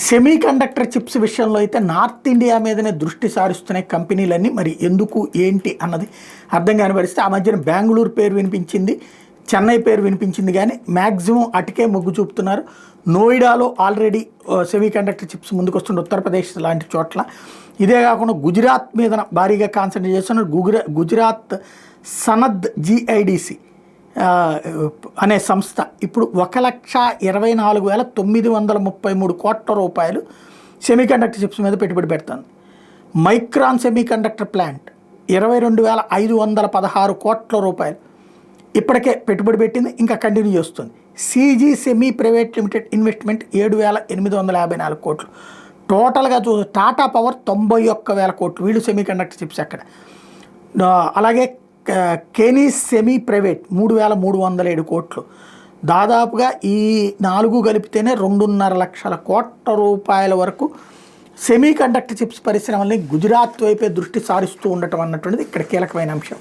Semi conductor chips విషయంలో అయితే north India మీదనే దృష్టి సారిస్తున్నాయి కంపెనీలన్నీ. మరి ఎందుకు ఏంటి అన్నది అర్థం కాని పరిస్థితి. ఆ మధ్యన బెంగళూరు పేరు వినిపించింది, చెన్నై పేరు వినిపించింది, కానీ మ్యాక్సిమం అటుకే మొగ్గు చూపుతున్నారు. నోయిడాలో ఆల్రెడీ సెమీ కండక్టర్ చిప్స్ ముందుకు వస్తుండే, ఉత్తరప్రదేశ్ లాంటి చోట్ల. ఇదే కాకుండా గుజరాత్ మీద భారీగా కాన్సన్ట్రేట్ చేస్తున్నారు. గుజరాత్ సనద్ జిఐడిసి అనే సంస్థ ఇప్పుడు 1,24,933 కోట్ల రూపాయలు సెమీకండక్టర్ చిప్స్ మీద పెట్టుబడి పెడుతుంది. మైక్రాన్ సెమీకండక్టర్ ప్లాంట్ 22,516 కోట్ల రూపాయలు ఇప్పటికే పెట్టుబడి పెట్టింది, ఇంకా కంటిన్యూ చేస్తుంది. సిజీ సెమీ ప్రైవేట్ లిమిటెడ్ ఇన్వెస్ట్మెంట్ 7,854 కోట్లు. టోటల్గా టాటా పవర్ 91,000 కోట్లు. వీళ్ళు సెమీకండక్టర్ చిప్స్ అక్కడ. అలాగే కెనీస్ సెమీ ప్రైవేట్ 3,307 కోట్లు. దాదాపుగా ఈ 4 కలిపితేనే 2.5 లక్షల కోట్ల రూపాయల వరకు సెమీ కండక్టర్ చిప్స్ పరిశ్రమల్ని గుజరాత్ వైపే దృష్టి సారిస్తూ ఉండటం అన్నటువంటిది ఇక్కడ కీలకమైన అంశం.